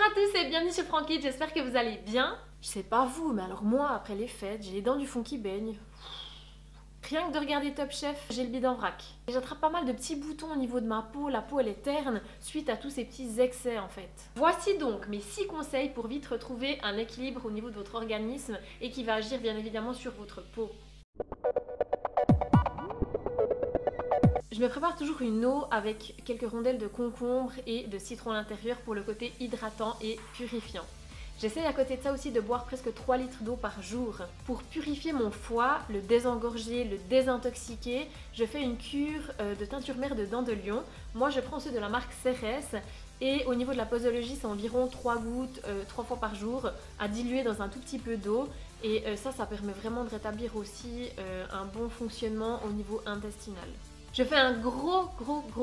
à tous et bienvenue sur Frankie, j'espère que vous allez bien. Je sais pas vous, mais alors moi, après les fêtes, j'ai les dents du fond qui baignent. Rien que de regarder Top Chef, j'ai le bide en vrac. Et j'attrape pas mal de petits boutons au niveau de ma peau, la peau elle est terne, suite à tous ces petits excès en fait. Voici donc mes 6 conseils pour vite retrouver un équilibre au niveau de votre organisme et qui va agir bien évidemment sur votre peau. Je me prépare toujours une eau avec quelques rondelles de concombre et de citron à l'intérieur pour le côté hydratant et purifiant. J'essaye à côté de ça aussi de boire presque 3 litres d'eau par jour. Pour purifier mon foie, le désengorger, le désintoxiquer, je fais une cure de teinture mère de dents de lion. Moi je prends ceux de la marque Cérès et au niveau de la posologie c'est environ 3 gouttes 3 fois par jour à diluer dans un tout petit peu d'eau. Et ça permet vraiment de rétablir aussi un bon fonctionnement au niveau intestinal. Je fais un gros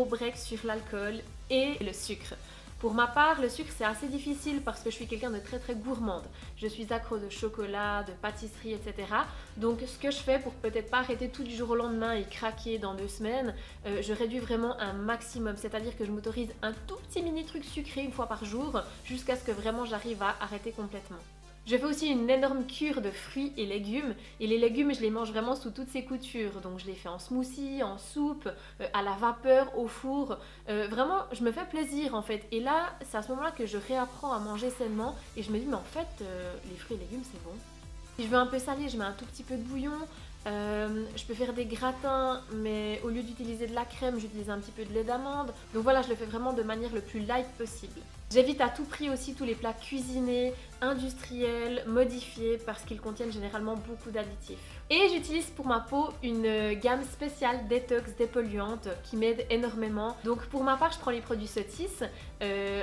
break sur l'alcool et le sucre. Pour ma part, le sucre c'est assez difficile parce que je suis quelqu'un de très gourmande. Je suis accro de chocolat, de pâtisserie, etc. Donc ce que je fais pour peut-être pas arrêter tout du jour au lendemain et craquer dans 2 semaines, je réduis vraiment un maximum. C'est-à-dire que je m'autorise un tout petit mini truc sucré une fois par jour jusqu'à ce que vraiment j'arrive à arrêter complètement. Je fais aussi une énorme cure de fruits et légumes. Et les légumes, je les mange vraiment sous toutes ses coutures. Donc je les fais en smoothie, en soupe, à la vapeur, au four. Vraiment, je me fais plaisir en fait. Et là, c'est à ce moment-là que je réapprends à manger sainement. Et je me dis, mais en fait, les fruits et légumes, c'est bon. Si je veux un peu salé, je mets un tout petit peu de bouillon. Je peux faire des gratins, mais au lieu d'utiliser de la crème, j'utilise un petit peu de lait d'amande. Donc voilà, je le fais vraiment de manière le plus light possible. J'évite à tout prix aussi tous les plats cuisinés, industriels, modifiés, parce qu'ils contiennent généralement beaucoup d'additifs. Et j'utilise pour ma peau une gamme spéciale détox dépolluante qui m'aide énormément. Donc pour ma part, je prends les produits Sotis.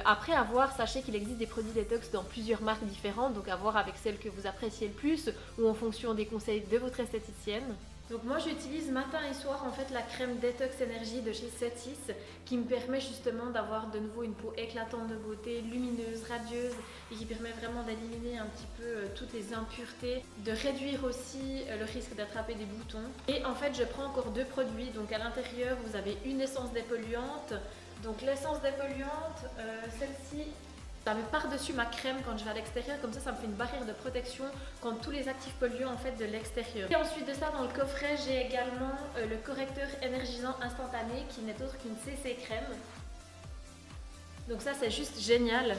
Après avoir, sachez qu'il existe des produits détox dans plusieurs marques différentes, donc à voir avec celle que vous appréciez le plus ou en fonction des conseils de votre esthéticienne. Donc moi j'utilise matin et soir en fait la crème Détox Énergie de chez Sotis qui me permet justement d'avoir de nouveau une peau éclatante de beauté, lumineuse, radieuse et qui permet vraiment d'éliminer un petit peu toutes les impuretés, de réduire aussi le risque d'attraper des boutons. Et en fait je prends encore 2 produits, donc à l'intérieur vous avez une essence dépolluante. Donc l'essence dépolluante, celle-ci, ça met par-dessus ma crème quand je vais à l'extérieur, comme ça me fait une barrière de protection contre tous les actifs polluants en fait de l'extérieur. Et ensuite de ça, dans le coffret, j'ai également le correcteur énergisant instantané qui n'est autre qu'une CC crème. Donc ça c'est juste génial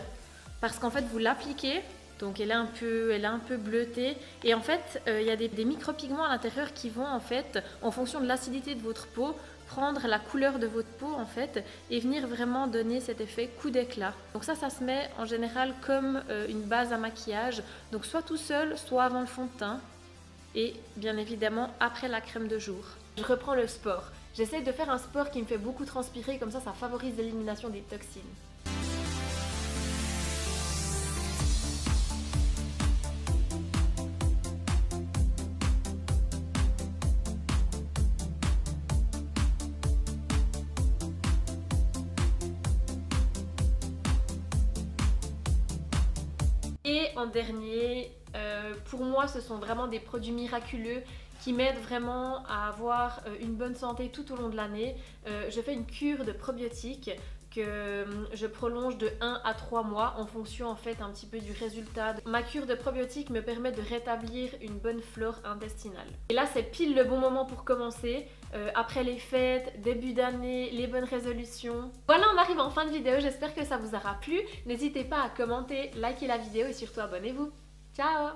parce qu'en fait vous l'appliquez, donc elle est un peu bleutée et en fait il y a des micropigments à l'intérieur qui vont en fait, en fonction de l'acidité de votre peau, prendre la couleur de votre peau en fait et venir vraiment donner cet effet coup d'éclat. Donc ça se met en général comme une base à maquillage, donc soit tout seul, soit avant le fond de teint et bien évidemment après la crème de jour. Je reprends le sport. J'essaie de faire un sport qui me fait beaucoup transpirer, comme ça favorise l'élimination des toxines. Et en dernier, pour moi ce sont vraiment des produits miraculeux qui m'aident vraiment à avoir une bonne santé tout au long de l'année. Je fais une cure de probiotiques que je prolonge de 1 à 3 mois en fonction en fait un petit peu du résultat. Ma cure de probiotiques me permet de rétablir une bonne flore intestinale. Et là c'est pile le bon moment pour commencer, après les fêtes, début d'année, les bonnes résolutions. Voilà, on arrive en fin de vidéo, j'espère que ça vous aura plu. N'hésitez pas à commenter, liker la vidéo et surtout abonnez-vous. Ciao!